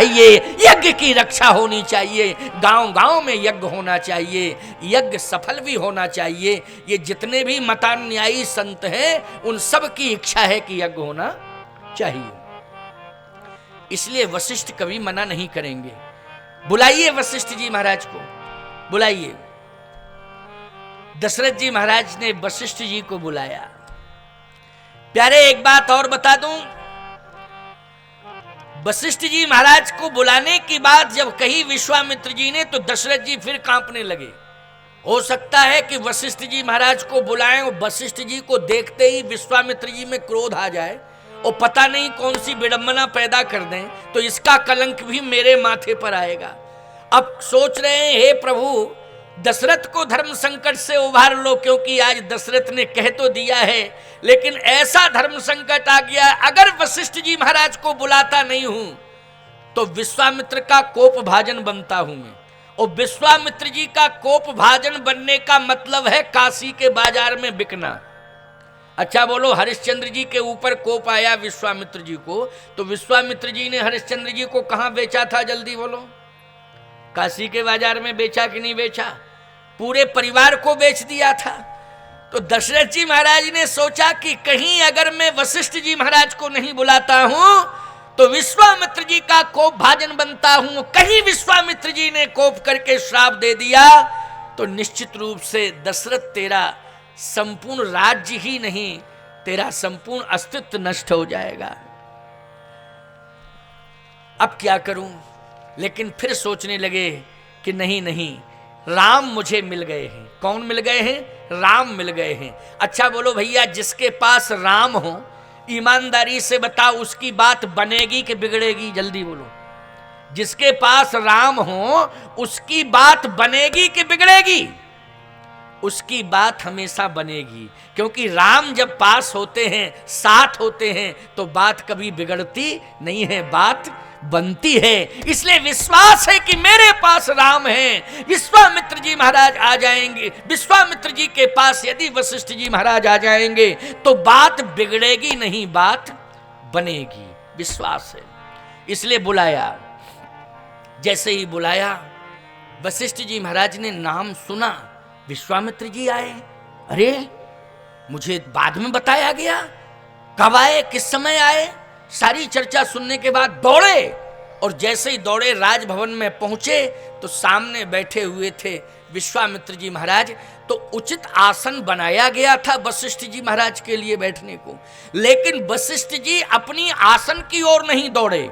चाहिए, यज्ञ की रक्षा होनी चाहिए, गांव गांव में यज्ञ होना चाहिए, यज्ञ सफल भी होना चाहिए। ये जितने भी मतानुयायी संत हैं उन सब की इच्छा है कि यज्ञ होना चाहिए। इसलिए वशिष्ठ कभी मना नहीं करेंगे। बुलाइए वशिष्ठ जी महाराज को, बुलाइए। दशरथ जी महाराज ने वशिष्ठ जी को बुलाया। प्यारे एक बात और बता दूं, वशिष्ठ जी महाराज को बुलाने की बात जब कही विश्वामित्र जी ने तो दशरथ जी फिर कांपने लगे। हो सकता है कि वशिष्ठ जी महाराज को बुलाएं और वशिष्ठ जी को देखते ही विश्वामित्र जी में क्रोध आ जाए और पता नहीं कौन सी विडंबना पैदा कर दें, तो इसका कलंक भी मेरे माथे पर आएगा। अब सोच रहे हैं, हे प्रभु दशरथ को धर्म संकट से उबार लो, क्योंकि आज दशरथ ने कह तो दिया है, लेकिन ऐसा धर्म संकट आ गया, अगर वशिष्ठ जी महाराज को बुलाता नहीं हूं तो विश्वामित्र का कोप भाजन बनता हूं मैं, और विश्वामित्र जी का कोप भाजन बनने का मतलब है काशी के बाजार में बिकना। अच्छा बोलो, हरिश्चंद्र जी के ऊपर कोप आया विश्वामित्र जी को, तो विश्वामित्र जी ने हरिश्चंद्र जी को कहां बेचा था? जल्दी बोलो। काशी के बाजार में बेचा कि नहीं बेचा? पूरे परिवार को बेच दिया था। तो दशरथ जी महाराज ने सोचा कि कहीं अगर मैं वशिष्ठ जी महाराज को नहीं बुलाता हूं तो विश्वामित्र जी का कोप भाजन बनता हूं, कहीं विश्वामित्र जी ने कोप करके श्राप दे दिया तो निश्चित रूप से दशरथ तेरा संपूर्ण राज्य ही नहीं, तेरा संपूर्ण अस्तित्व नष्ट हो जाएगा। अब क्या करूं? लेकिन फिर सोचने लगे कि नहीं नहीं, राम मुझे मिल गए हैं। कौन मिल गए हैं? राम मिल गए हैं। अच्छा बोलो भैया, जिसके पास राम हो, ईमानदारी से बताओ उसकी बात बनेगी कि बिगड़ेगी? जल्दी बोलो। जिसके पास राम हो उसकी बात बनेगी कि बिगड़ेगी? उसकी बात हमेशा बनेगी, क्योंकि राम जब पास होते हैं, साथ होते हैं, तो बात कभी बिगड़ती नहीं है, बात बनती है। इसलिए विश्वास है कि मेरे पास राम है, विश्वामित्र जी महाराज आ जाएंगे, विश्वामित्र जी के पास यदि वशिष्ठ जी महाराज आ जाएंगे तो बात बिगड़ेगी नहीं, बात बनेगी। विश्वास है, इसलिए बुलाया। जैसे ही बुलाया, वशिष्ठ जी महाराज ने नाम सुना, विश्वामित्र जी आए। अरे मुझे बाद में बताया गया, कब आए, किस समय आए? सारी चर्चा सुनने के बाद दौड़े, और जैसे ही दौड़े राजभवन में पहुंचे तो सामने बैठे हुए थे विश्वामित्र जी महाराज। तो उचित आसन बनाया गया था वशिष्ठ जी महाराज के लिए बैठने को, लेकिन वशिष्ठ जी अपनी आसन की ओर नहीं दौड़े।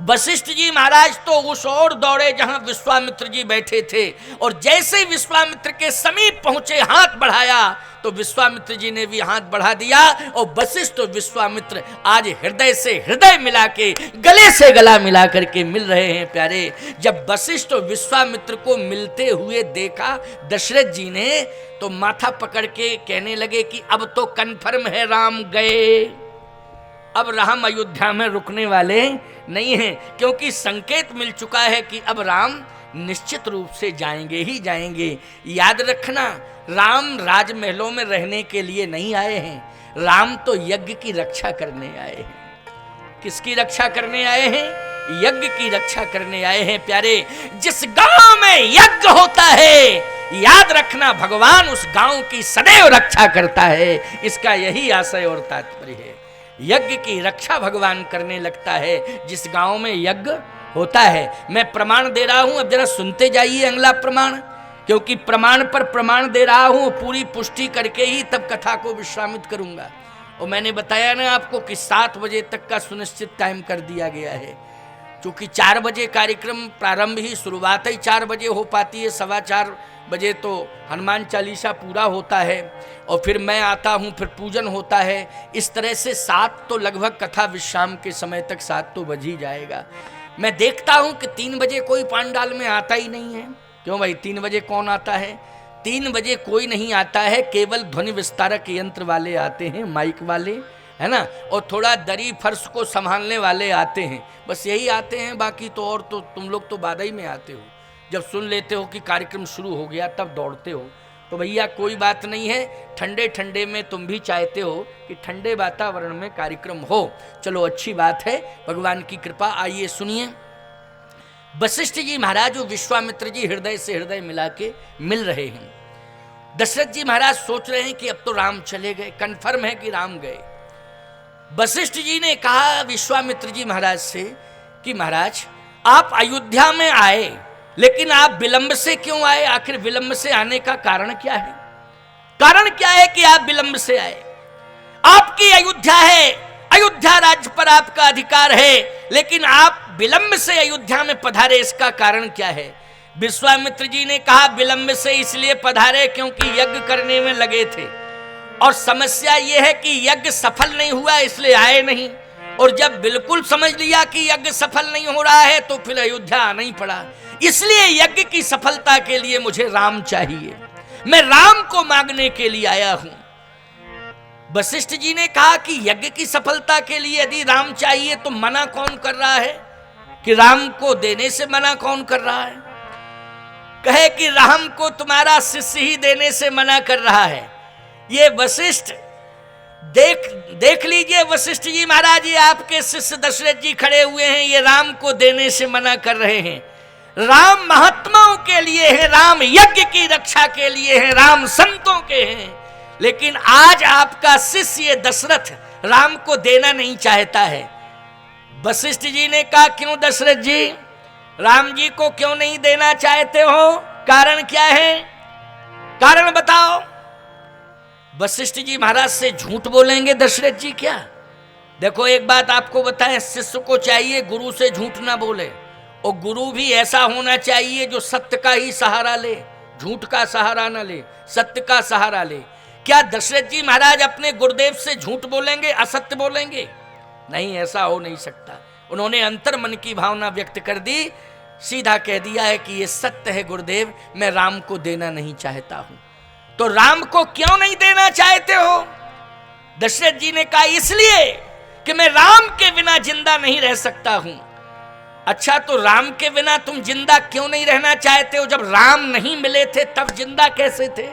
वशिष्ठ जी महाराज तो उस ओर दौड़े जहां विश्वामित्र जी बैठे थे, और जैसे ही विश्वामित्र के समीप पहुंचे, हाथ बढ़ाया तो विश्वामित्र जी ने भी हाथ बढ़ा दिया, और वशिष्ठ और विश्वामित्र आज हृदय से हृदय मिला के, गले से गला मिला करके मिल रहे हैं। प्यारे, जब वशिष्ठ और विश्वामित्र को मिलते हुए देखा दशरथ जी ने, तो माथा पकड़ के कहने लगे कि अब तो कन्फर्म है राम गए, अब राम अयोध्या में रुकने वाले नहीं हैं, क्योंकि संकेत मिल चुका है कि अब राम निश्चित रूप से जाएंगे ही जाएंगे। याद रखना, राम राजमहलों में रहने के लिए नहीं आए हैं, राम तो यज्ञ की रक्षा करने आए हैं। किसकी रक्षा करने आए हैं? यज्ञ की रक्षा करने आए हैं। प्यारे, जिस गांव में यज्ञ होता है, याद रखना भगवान उस गांव की सदैव रक्षा करता है। इसका यही आशय और तात्पर्य है। यज्ञ की रक्षा भगवान करने लगता है जिस गांव में यज्ञ होता है। मैं प्रमाण दे रहा हूं, अब जरा सुनते जाइए अगला प्रमाण, क्योंकि प्रमाण पर प्रमाण दे रहा हूं, पूरी पुष्टि करके ही तब कथा को विश्रामित करूंगा। और मैंने बताया ना आपको कि 7 बजे तक का सुनिश्चित टाइम कर दिया गया है, क्योंकि 4 बजे कार्यक्रम प्रारंभ ही, शुरुआत ही 4 बजे हो पाती है। 4:15 बजे तो हनुमान चालीसा पूरा होता है, और फिर मैं आता हूँ, फिर पूजन होता है। इस तरह से 7 तो लगभग कथा विश्राम के समय तक 7 तो बज ही जाएगा। मैं देखता हूँ कि 3 बजे कोई पांडाल में आता ही नहीं है। क्यों भाई, 3 बजे कौन आता है? 3 बजे कोई नहीं आता है, केवल ध्वनि विस्तारक यंत्र वाले आते हैं, माइक वाले, है ना, और थोड़ा दरी फर्श को संभालने वाले आते हैं, बस यही आते हैं। बाकी तो और तो तुम लोग तो बाधा ही में आते हो, जब सुन लेते हो कि कार्यक्रम शुरू हो गया तब दौड़ते हो। तो भैया कोई बात नहीं है, ठंडे ठंडे में तुम भी चाहते हो कि ठंडे वातावरण में कार्यक्रम हो, चलो अच्छी बात है, भगवान की कृपा। आइए सुनिए, वशिष्ठ जी महाराज और विश्वामित्र जी हृदय से हृदय मिला के मिल रहे हैं। दशरथ जी महाराज सोच रहे हैं कि अब तो राम चले गए, कन्फर्म है कि राम गए। वशिष्ठ जी ने कहा विश्वामित्र जी महाराज से कि महाराज आप अयोध्या में आए, लेकिन आप विलंब से क्यों आए? आखिर विलंब से आने का कारण क्या है? कारण क्या है कि आप विलंब से आए? आपकी अयोध्या है, अयोध्या राज्य पर आपका अधिकार है, लेकिन आप विलंब से अयोध्या में पधारे, इसका कारण क्या है? विश्वामित्र जी ने कहा विलंब से इसलिए पधारे क्योंकि यज्ञ करने में लगे थे, और समस्या यह है कि यज्ञ सफल नहीं हुआ, इसलिए आए नहीं। और जब बिल्कुल समझ लिया कि यज्ञ सफल नहीं हो रहा है तो फिर अयोध्या आना ही पड़ा। इसलिए यज्ञ की सफलता के लिए मुझे राम चाहिए, मैं राम को मांगने के लिए आया हूं। वशिष्ठ जी ने कहा कि यज्ञ की सफलता के लिए यदि राम चाहिए तो मना कौन कर रहा है, कि राम को देने से मना कौन कर रहा है? कहे कि राम को तुम्हारा शिष्य ही देने से मना कर रहा है। ये वशिष्ठ देख लीजिए, वशिष्ठ जी महाराज, ये आपके शिष्य दशरथ जी खड़े हुए हैं, ये राम को देने से मना कर रहे हैं। राम महात्माओं के लिए है, राम यज्ञ की रक्षा के लिए है, राम संतों के हैं, लेकिन आज आपका शिष्य ये दशरथ राम को देना नहीं चाहता है। वशिष्ठ जी ने कहा क्यों दशरथ जी, राम जी को क्यों नहीं देना चाहते हो? कारण क्या है? कारण बताओ। वशिष्ठ जी महाराज से झूठ बोलेंगे दशरथ जी क्या? देखो एक बात आपको बताएं, शिष्य को चाहिए गुरु से झूठ ना बोले, और गुरु भी ऐसा होना चाहिए जो सत्य का ही सहारा ले, झूठ का सहारा ना ले, सत्य का सहारा ले। क्या दशरथ जी महाराज अपने गुरुदेव से झूठ बोलेंगे, असत्य बोलेंगे? नहीं, ऐसा हो नहीं सकता। उन्होंने अंतर मन की भावना व्यक्त कर दी, सीधा कह दिया है कि ये सत्य है गुरुदेव, मैं राम को देना नहीं चाहता हूं। तो राम को क्यों नहीं देना चाहते हो? दशरथ जी ने कहा इसलिए कि मैं राम के बिना जिंदा नहीं रह सकता हूं। अच्छा, तो राम के बिना तुम जिंदा क्यों नहीं रहना चाहते हो? जब राम नहीं मिले थे तब जिंदा कैसे थे?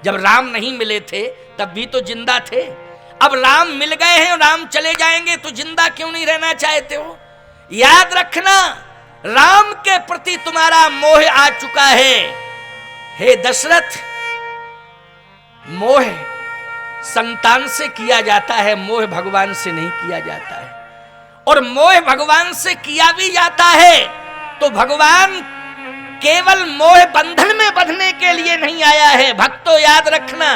जब राम नहीं मिले थे तब भी तो जिंदा थे। अब राम मिल गए हैं और राम चले जाएंगे तो जिंदा क्यों नहीं रहना चाहते हो? याद रखना, राम के प्रति तुम्हारा मोह आ चुका है। हे दशरथ, मोह संतान से किया जाता है, मोह भगवान से नहीं किया जाता है। और मोह भगवान से किया भी जाता है तो भगवान केवल मोह बंधन में बंधने के लिए नहीं आया है। भक्तों याद रखना,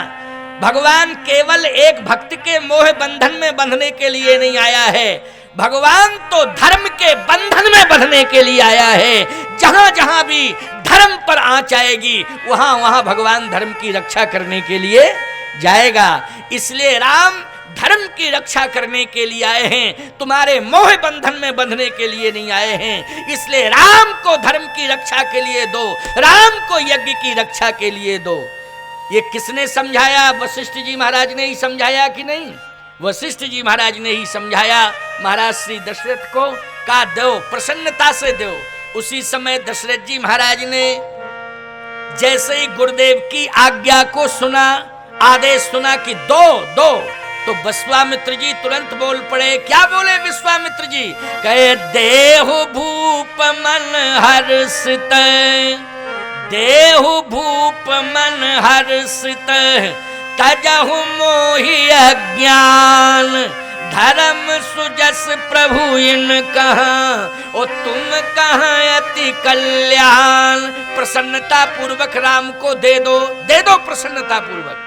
भगवान केवल एक भक्त के मोह बंधन में बंधने के लिए नहीं आया है, भगवान तो धर्म के बंधन में बंधने के लिए आया है। जहां जहां भी धर्म पर आंच आएगी वहां वहां भगवान धर्म की रक्षा करने के लिए जाएगा। इसलिए राम धर्म की रक्षा करने के लिए आए हैं, तुम्हारे मोह बंधन में बंधने के लिए नहीं आए हैं। इसलिए राम को धर्म की रक्षा के लिए दो, राम को यज्ञ की रक्षा के लिए दो। ये किसने समझाया? वशिष्ठ जी महाराज ने ही समझाया कि नहीं? वशिष्ठ जी महाराज ने ही समझाया महाराज श्री दशरथ को। कहा दो, प्रसन्नता से दो। उसी समय दशरथ जी महाराज ने जैसे ही गुरुदेव की आज्ञा को सुना, आदेश सुना कि दो दो, तो विश्वामित्र जी तुरंत बोल पड़े। क्या बोले विश्वामित्र जी? कहे देहु भूप मन हर्षित, देहु भूप मन हर्षित, तजहु मोहि अज्ञान, धर्म सुजस प्रभु इन कहा, ओ तुम कहाँ अति कल्याण। प्रसन्नता पूर्वक राम को दे दो प्रसन्नता पूर्वक।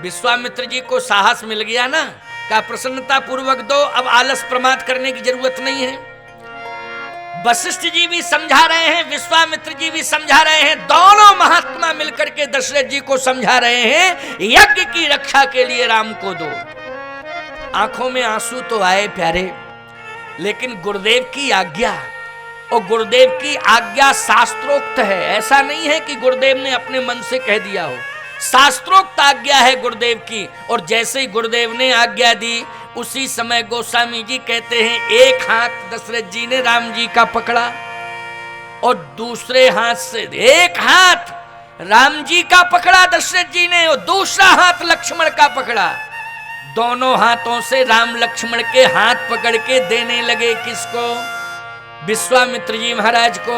विश्वामित्र जी को साहस मिल गया ना, का प्रसन्नता पूर्वक दो, अब आलस प्रमाद करने की जरूरत नहीं है। वशिष्ठ जी भी समझा रहे हैं, विश्वामित्र जी भी समझा रहे हैं, दोनों महात्मा मिलकर के दशरथ जी को समझा रहे हैं यज्ञ की रक्षा के लिए राम को दो। आंखों में आंसू तो आए प्यारे, लेकिन गुरुदेव की आज्ञा, और गुरुदेव की आज्ञा शास्त्रोक्त है। ऐसा नहीं है कि गुरुदेव ने अपने मन से कह दिया हो, शास्त्रोक्त आज्ञा है गुरुदेव की। और जैसे ही गुरुदेव ने आज्ञा दी उसी समय गोस्वामी जी कहते हैं एक हाथ दशरथ जी ने राम जी का पकड़ा और दूसरे हाथ से, एक हाथ राम जी का पकड़ा दशरथ जी ने और दूसरा हाथ लक्ष्मण का पकड़ा। दोनों हाथों से राम लक्ष्मण के हाथ पकड़ के देने लगे किसको? विश्वामित्र जी महाराज को